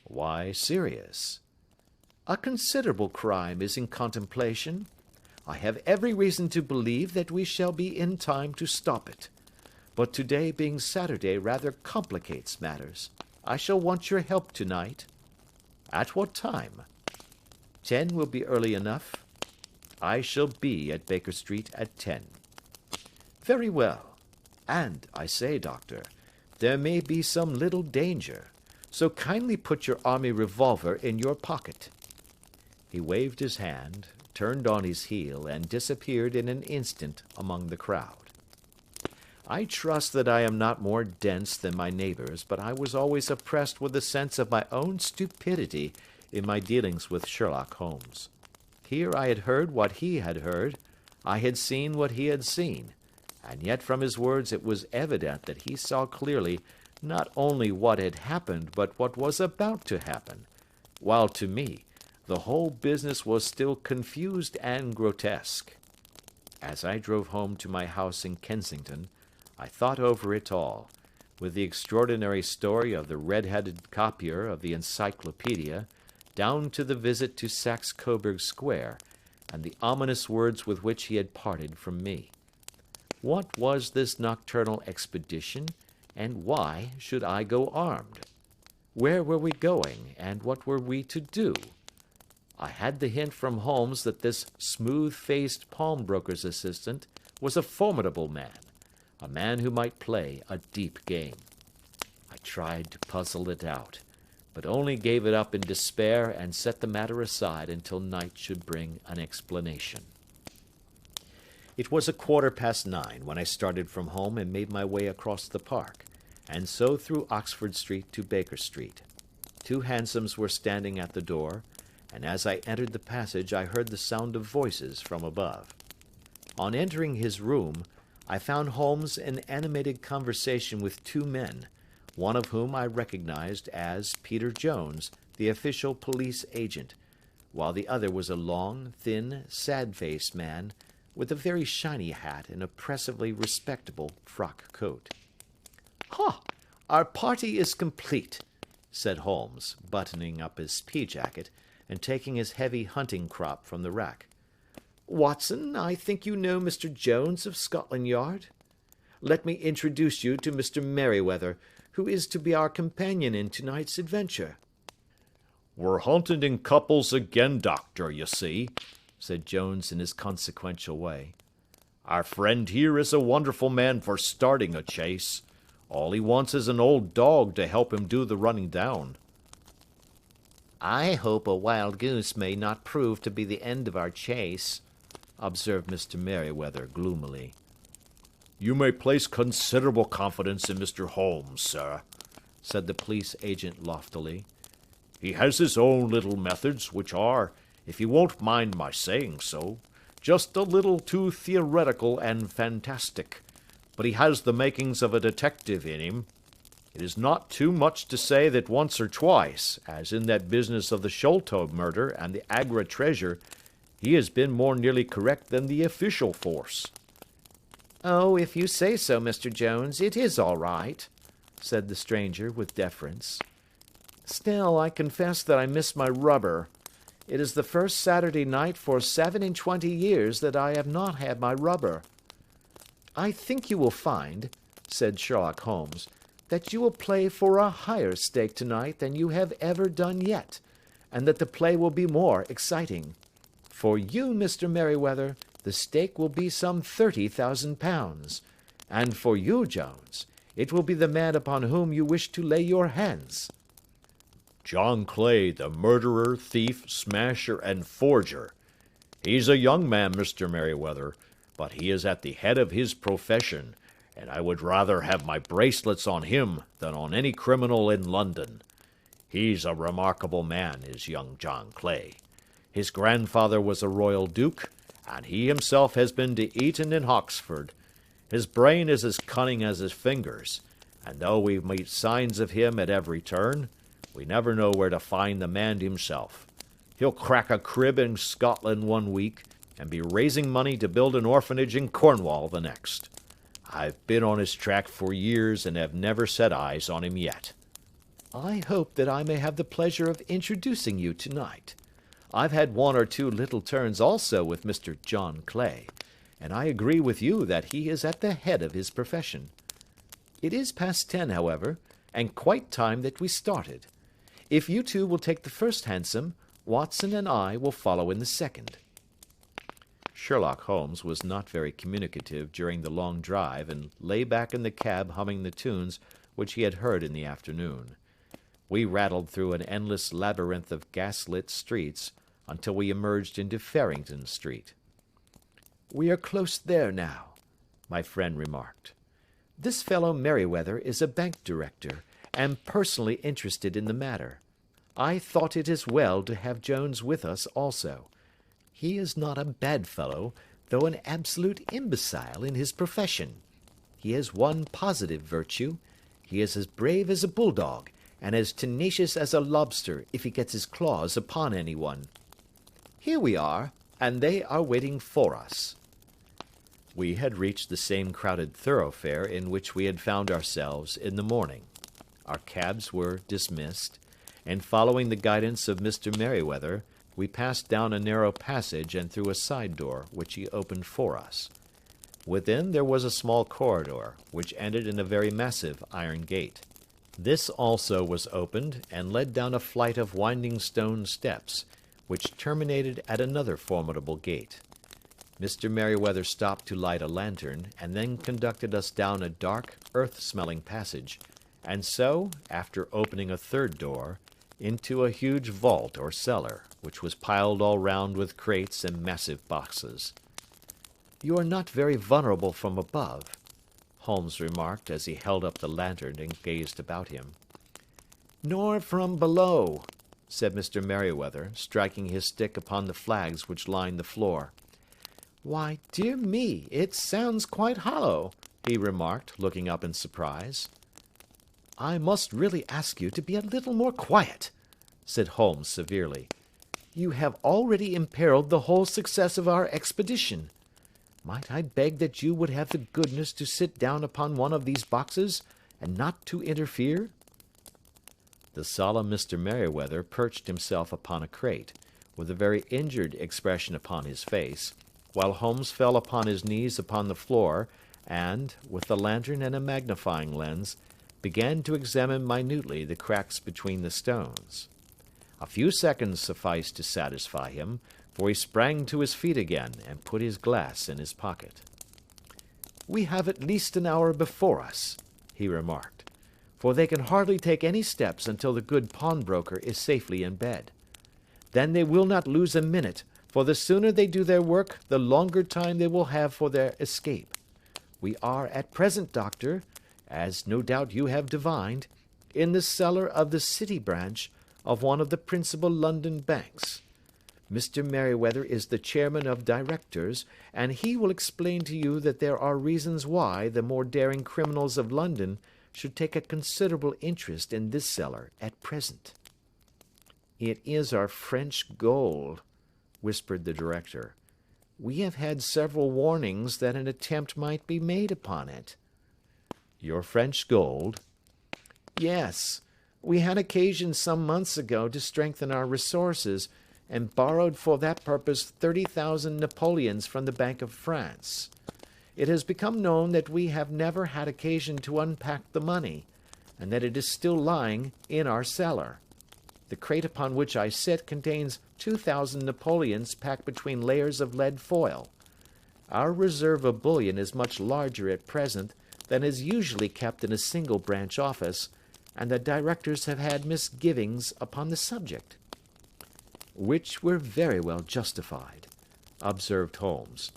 "Why serious?" "A considerable crime is in contemplation. I have every reason to believe that we shall be in time to stop it. But today being Saturday rather complicates matters. I shall want your help tonight." "At what time?" 10 will be early enough." "I shall be at Baker Street at 10. "Very well. And, I say, Doctor, there may be some little danger, so kindly put your army revolver in your pocket." He waved his hand, turned on his heel, and disappeared in an instant among the crowd. I trust that I am not more dense than my neighbors, but I was always oppressed with a sense of my own stupidity in my dealings with Sherlock Holmes. Here I had heard what he had heard, I had seen what he had seen, and yet from his words it was evident that he saw clearly not only what had happened, but what was about to happen, while to me the whole business was still confused and grotesque. As I drove home to my house in Kensington, I thought over it all, with the extraordinary story of the red-headed copier of the encyclopedia, down to the visit to Saxe-Coburg Square, and the ominous words with which he had parted from me. What was this nocturnal expedition, and why should I go armed? Where were we going, and what were we to do? I had the hint from Holmes that this smooth-faced pawnbroker's assistant was a formidable man, a man who might play a deep game. I tried to puzzle it out, but only gave it up in despair and set the matter aside until night should bring an explanation. It was 9:15 when I started from home and made my way across the park, and so through Oxford Street to Baker Street. 2 hansoms were standing at the door, and as I entered the passage I heard the sound of voices from above. On entering his room, I found Holmes in animated conversation with 2 men, one of whom I recognized as Peter Jones, the official police agent, while the other was a long, thin, sad-faced man with a very shiny hat and oppressively respectable frock coat. "Ha! Our party is complete," said Holmes, buttoning up his pea-jacket and taking his heavy hunting crop from the rack. "Watson, I think you know Mr. Jones of Scotland Yard? Let me introduce you to Mr. Merryweather, who is to be our companion in tonight's adventure." "We're hunting in couples again, Doctor, you see," said Jones in his consequential way. "Our friend here is a wonderful man for starting a chase. All he wants is an old dog to help him do the running down." "I hope a wild goose may not prove to be the end of our chase," observed Mr. Merryweather gloomily. "You may place considerable confidence in Mr. Holmes, sir," said the police agent loftily. "He has his own little methods, which are, if you won't mind my saying so, just a little too theoretical and fantastic, but he has the makings of a detective in him. It is not too much to say that once or twice, as in that business of the Sholto murder and the Agra treasure, he has been more nearly correct than the official force." "Oh, if you say so, Mr. Jones, it is all right," said the stranger with deference. "Still, I confess that I miss my rubber. It is the first Saturday night for 27 years that I have not had my rubber." "I think you will find," said Sherlock Holmes, "that you will play for a higher stake tonight than you have ever done yet, and that the play will be more exciting. For you, Mr. Merryweather, the stake will be some £30,000, and for you, Jones, it will be the man upon whom you wish to lay your hands." "John Clay, the murderer, thief, smasher, and forger. He's a young man, Mr. Merryweather, but he is at the head of his profession, and I would rather have my bracelets on him than on any criminal in London. He's a remarkable man, is young John Clay. His grandfather was a royal duke, and he himself has been to Eton and Oxford. His brain is as cunning as his fingers, and though we meet signs of him at every turn, we never know where to find the man himself. He'll crack a crib in Scotland one week, and be raising money to build an orphanage in Cornwall the next. I've been on his track for years and have never set eyes on him yet." "I hope that I may have the pleasure of introducing you tonight. I've had 1 or 2 little turns also with Mr. John Clay, and I agree with you that he is at the head of his profession. It is past 10, however, and quite time that we started. If you two will take the first hansom, Watson and I will follow in the second." Sherlock Holmes was not very communicative during the long drive, and lay back in the cab humming the tunes which he had heard in the afternoon. We rattled through an endless labyrinth of gas-lit streets until we emerged into Farrington Street. "We are close there now," my friend remarked. "This fellow Merryweather is a bank director, and personally interested in the matter. I thought it as well to have Jones with us also. He is not a bad fellow, though an absolute imbecile in his profession. He has one positive virtue: he is as brave as a bulldog, and as tenacious as a lobster if he gets his claws upon anyone. Here we are, and they are waiting for us." We had reached the same crowded thoroughfare in which we had found ourselves in the morning. Our cabs were dismissed, and following the guidance of Mr. Merryweather, we passed down a narrow passage and through a side door, which he opened for us. Within there was a small corridor, which ended in a very massive iron gate. This also was opened, and led down a flight of winding stone steps, which terminated at another formidable gate. Mr. Merryweather stopped to light a lantern, and then conducted us down a dark, earth-smelling passage, and so, after opening a third door, into a huge vault or cellar, which was piled all round with crates and massive boxes. "You are not very vulnerable from above," Holmes remarked as he held up the lantern and gazed about him. "Nor from below," said Mr. Merryweather, striking his stick upon the flags which lined the floor. "Why, dear me, it sounds quite hollow," he remarked, looking up in surprise. "I must really ask you to be a little more quiet," said Holmes severely. "You have already imperiled the whole success of our expedition. Might I beg that you would have the goodness to sit down upon one of these boxes, and not to interfere?" The solemn Mr. Merryweather perched himself upon a crate, with a very injured expression upon his face, while Holmes fell upon his knees upon the floor, and, with the lantern and a magnifying lens, began to examine minutely the cracks between the stones. A few seconds sufficed to satisfy him, for he sprang to his feet again, and put his glass in his pocket. "We have at least an hour before us," he remarked, "for they can hardly take any steps until the good pawnbroker is safely in bed. Then they will not lose a minute, for the sooner they do their work, the longer time they will have for their escape. We are at present, Doctor, as no doubt you have divined, in the cellar of the City branch of one of the principal London banks. Mr. Merryweather is the chairman of directors, and he will explain to you that there are reasons why the more daring criminals of London should take a considerable interest in this cellar at present." "It is our French gold," whispered the director. "We have had several warnings that an attempt might be made upon it." "Your French gold?" "Yes. We had occasion some months ago to strengthen our resources, and borrowed for that purpose 30,000 Napoleons from the Bank of France. It has become known that we have never had occasion to unpack the money, and that it is still lying in our cellar. The crate upon which I sit contains 2,000 Napoleons packed between layers of lead foil. Our reserve of bullion is much larger at present than is usually kept in a single branch office, and the directors have had misgivings upon the subject." "Which were very well justified," observed Holmes.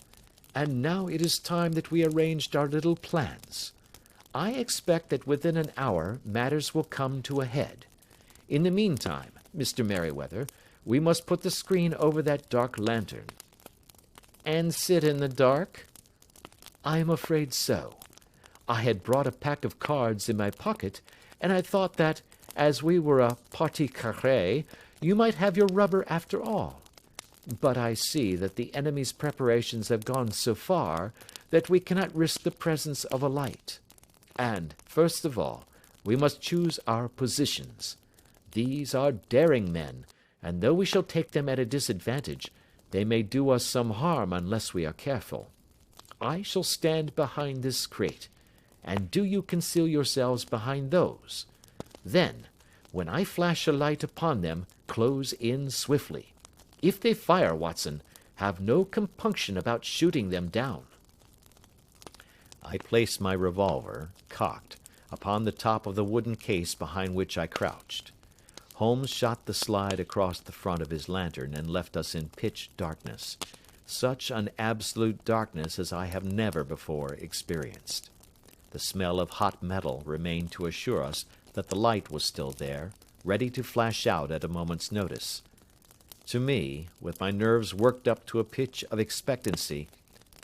"And now it is time that we arranged our little plans. I expect that within an hour matters will come to a head. In the meantime, Mr. Merryweather, we must put the screen over that dark lantern." "And sit in the dark?" "I am afraid so. I had brought a pack of cards in my pocket, and I thought that, as we were a partie carrée, you might have your rubber after all. But I see that the enemy's preparations have gone so far that we cannot risk the presence of a light. And, first of all, we must choose our positions. These are daring men, and though we shall take them at a disadvantage, they may do us some harm unless we are careful. I shall stand behind this crate, and do you conceal yourselves behind those. Then, when I flash a light upon them, close in swiftly. If they fire, Watson, have no compunction about shooting them down." I placed my revolver, cocked, upon the top of the wooden case behind which I crouched. Holmes shot the slide across the front of his lantern and left us in pitch darkness, such an absolute darkness as I have never before experienced. The smell of hot metal remained to assure us that the light was still there, ready to flash out at a moment's notice. To me, with my nerves worked up to a pitch of expectancy,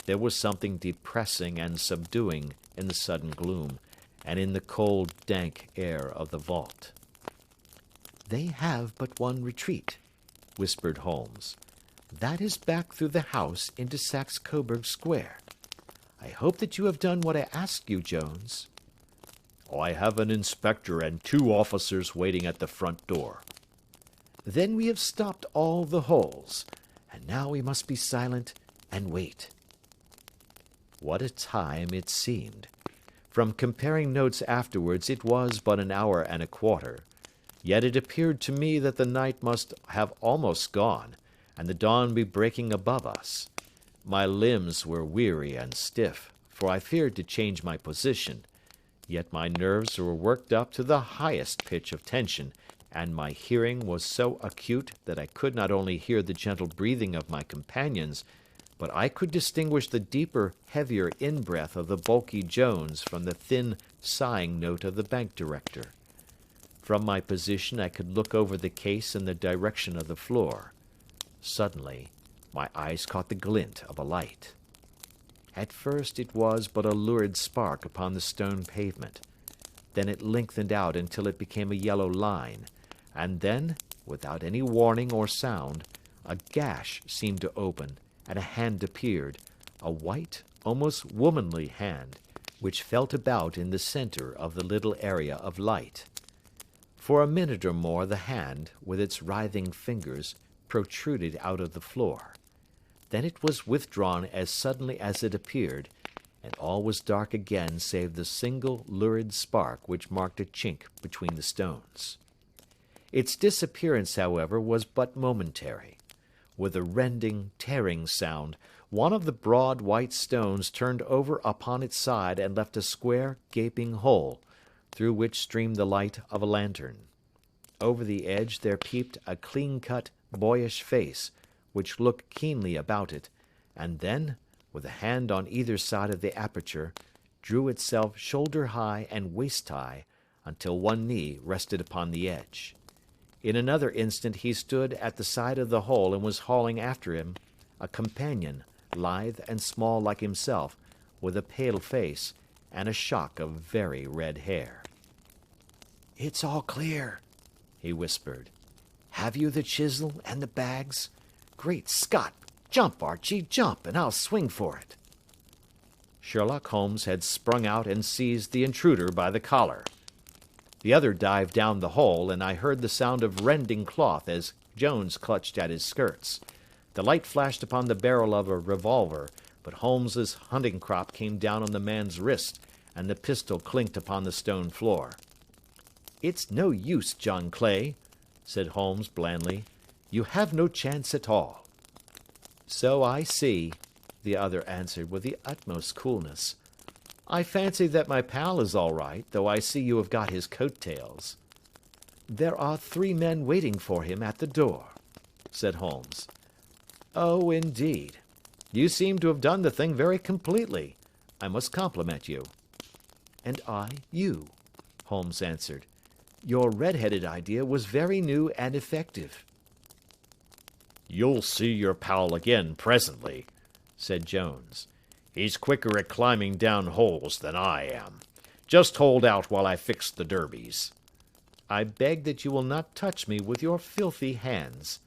there was something depressing and subduing in the sudden gloom, and in the cold, dank air of the vault. "They have but one retreat," whispered Holmes. "That is back through the house into Saxe-Coburg Square. I hope that you have done what I asked you, Jones." "I have an inspector and 2 officers waiting at the front door." "Then we have stopped all the holes, and now we must be silent and wait." What a time it seemed! From comparing notes afterwards, it was but an hour and a quarter. Yet it appeared to me that the night must have almost gone, and the dawn be breaking above us. My limbs were weary and stiff, for I feared to change my position, yet my nerves were worked up to the highest pitch of tension, and my hearing was so acute that I could not only hear the gentle breathing of my companions, but I could distinguish the deeper, heavier in-breath of the bulky Jones from the thin, sighing note of the bank director. From my position I could look over the case in the direction of the floor. Suddenly, my eyes caught the glint of a light. At first it was but a lurid spark upon the stone pavement. Then it lengthened out until it became a yellow line, and then, without any warning or sound, a gash seemed to open, and a hand appeared, a white, almost womanly hand, which felt about in the center of the little area of light. For a minute or more the hand, with its writhing fingers, protruded out of the floor. Then it was withdrawn as suddenly as it appeared, and all was dark again save the single lurid spark which marked a chink between the stones. Its disappearance, however, was but momentary. With a rending, tearing sound, one of the broad white stones turned over upon its side and left a square, gaping hole, through which streamed the light of a lantern. Over the edge there peeped a clean-cut, boyish face, which looked keenly about it, and then, with a hand on either side of the aperture, drew itself shoulder-high and waist-high, until one knee rested upon the edge. In another instant he stood at the side of the hole and was hauling after him a companion, lithe and small like himself, with a pale face and a shock of very red hair. "It's all clear," he whispered. "Have you the chisel and the bags? Great Scott! Jump, Archie, jump, and I'll swing for it." Sherlock Holmes had sprung out and seized the intruder by the collar. The other dived down the hole, and I heard the sound of rending cloth as Jones clutched at his skirts. The light flashed upon the barrel of a revolver, but Holmes's hunting crop came down on the man's wrist, and the pistol clinked upon the stone floor. "It's no use, John Clay," said Holmes blandly. "You have no chance at all." "So I see," the other answered with the utmost coolness. "I fancy that my pal is all right, though I see you have got his coat-tails." "There are 3 men waiting for him at the door," said Holmes. "Oh, indeed. You seem to have done the thing very completely. I must compliment you." "And I you," Holmes answered. "Your red-headed idea was very new and effective." "You'll see your pal again presently," said Jones. "He's quicker at climbing down holes than I am. Just hold out while I fix the derbies." "I beg that you will not touch me with your filthy hands,"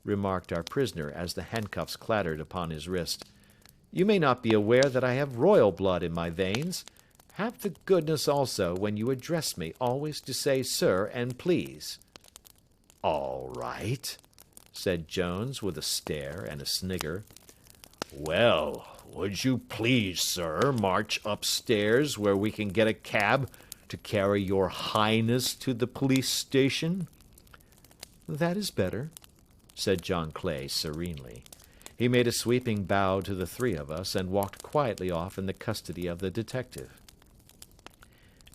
remarked our prisoner as the handcuffs clattered upon his wrist. "You may not be aware that I have royal blood in my veins. Have the goodness also, when you address me, always to say sir and please." "All right," said Jones with a stare and a snigger. "Well, would you please, sir, march upstairs where we can get a cab to carry your highness to the police station?" "That is better," said John Clay serenely. He made a sweeping bow to the 3 of us and walked quietly off in the custody of the detective.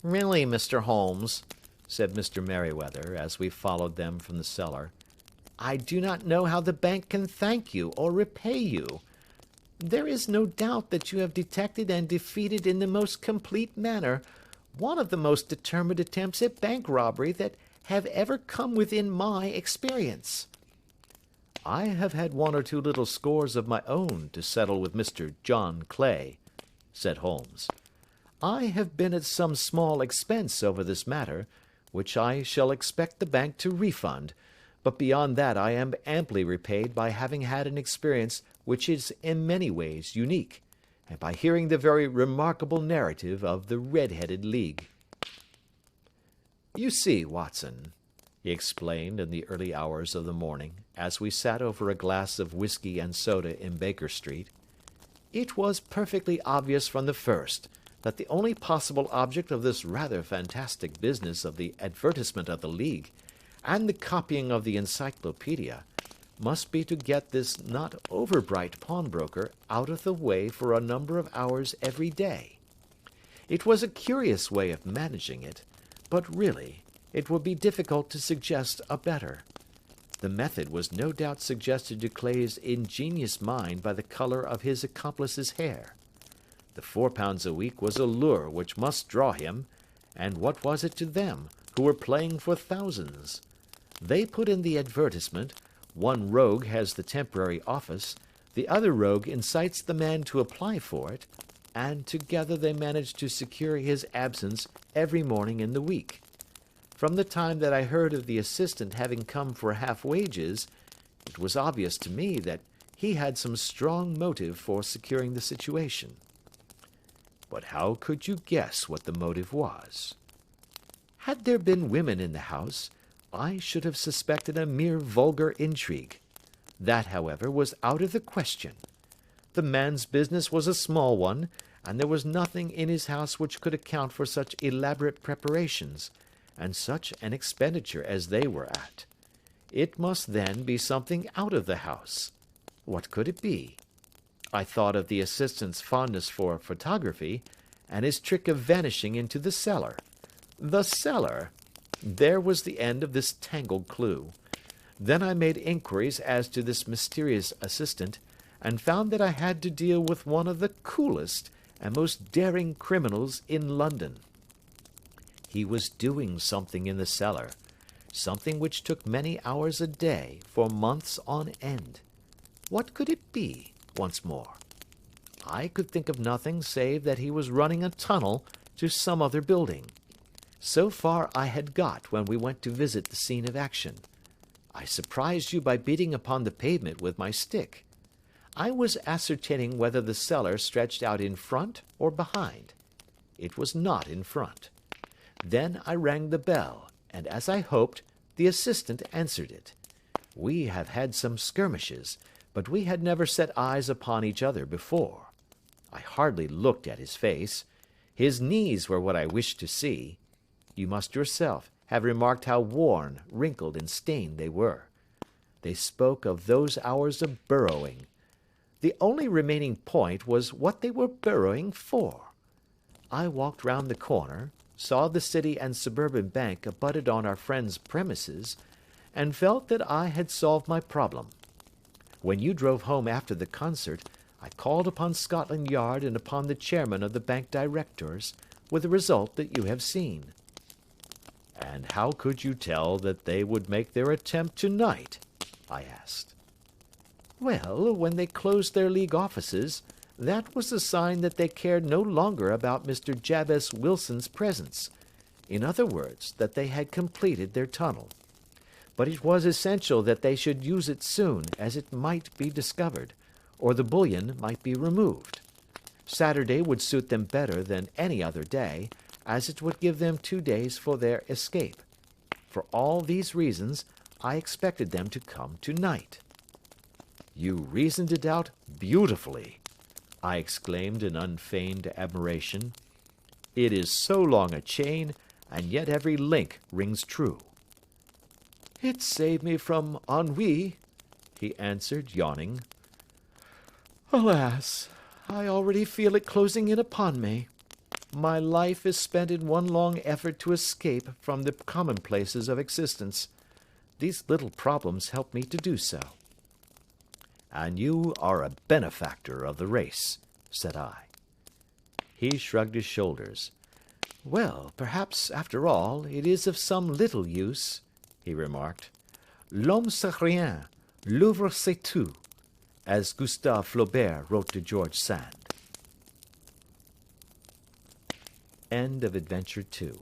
"Really, Mr. Holmes," said Mr. Merryweather, as we followed them from the cellar, "I do not know how the bank can thank you or repay you. There is no doubt that you have detected and defeated in the most complete manner one of the most determined attempts at bank robbery that have ever come within my experience." "I have had 1 or 2 little scores of my own to settle with Mr. John Clay," said Holmes. "I have been at some small expense over this matter, which I shall expect the bank to refund, but beyond that I am amply repaid by having had an experience which is in many ways unique, and by hearing the very remarkable narrative of the Red-Headed League. "You see, Watson," he explained in the early hours of the morning, as we sat over a glass of whiskey and soda in Baker Street, "it was perfectly obvious from the first that the only possible object of this rather fantastic business of the advertisement of the League and the copying of the encyclopedia must be to get this not over-bright pawnbroker out of the way for a number of hours every day. It was a curious way of managing it, but really it would be difficult to suggest a better. The method was no doubt suggested to Clay's ingenious mind by the colour of his accomplice's hair. The £4 a week was a lure which must draw him, and what was it to them, who were playing for thousands? They put in the advertisement, one rogue has the temporary office, the other rogue incites the man to apply for it, and together they managed to secure his absence every morning in the week. From the time that I heard of the assistant having come for half wages, it was obvious to me that he had some strong motive for securing the situation." "But how could you guess what the motive was?" "Had there been women in the house, I should have suspected a mere vulgar intrigue. That, however, was out of the question. The man's business was a small one, and there was nothing in his house which could account for such elaborate preparations, and such an expenditure as they were at. It must then be something out of the house. What could it be? I thought of the assistant's fondness for photography, and his trick of vanishing into the cellar. The cellar! There was the end of this tangled clue. Then I made inquiries as to this mysterious assistant, and found that I had to deal with one of the coolest and most daring criminals in London. He was doing something in the cellar, something which took many hours a day for months on end. What could it be, once more? I could think of nothing save that he was running a tunnel to some other building. So far I had got when we went to visit the scene of action. I surprised you by beating upon the pavement with my stick. I was ascertaining whether the cellar stretched out in front or behind. It was not in front. Then I rang the bell, and as I hoped, the assistant answered it. We have had some skirmishes, but we had never set eyes upon each other before. I hardly looked at his face. His knees were what I wished to see. You must yourself have remarked how worn, wrinkled, and stained they were. They spoke of those hours of burrowing. The only remaining point was what they were burrowing for. I walked round the corner, saw the City and Suburban Bank abutted on our friend's premises, and felt that I had solved my problem. When you drove home after the concert, I called upon Scotland Yard and upon the chairman of the bank directors, with the result that you have seen." "And how could you tell that they would make their attempt tonight?" I asked. "Well, when they closed their League offices, that was a sign that they cared no longer about Mr. Jabez Wilson's presence. In other words, that they had completed their tunnel. But it was essential that they should use it soon, as it might be discovered, or the bullion might be removed. Saturday would suit them better than any other day, as it would give them 2 days for their escape. For all these reasons, I expected them to come tonight." "You reasoned it out beautifully," I exclaimed in unfeigned admiration. "It is so long a chain, and yet every link rings true." "It saved me from ennui," he answered, yawning. "Alas, I already feel it closing in upon me. My life is spent in one long effort to escape from the commonplaces of existence. These little problems help me to do so." "And you are a benefactor of the race," said I. He shrugged his shoulders. "Well, perhaps, after all, it is of some little use," he remarked. "L'homme c'est rien, l'œuvre c'est tout," as Gustave Flaubert wrote to George Sand. End of Adventure 2.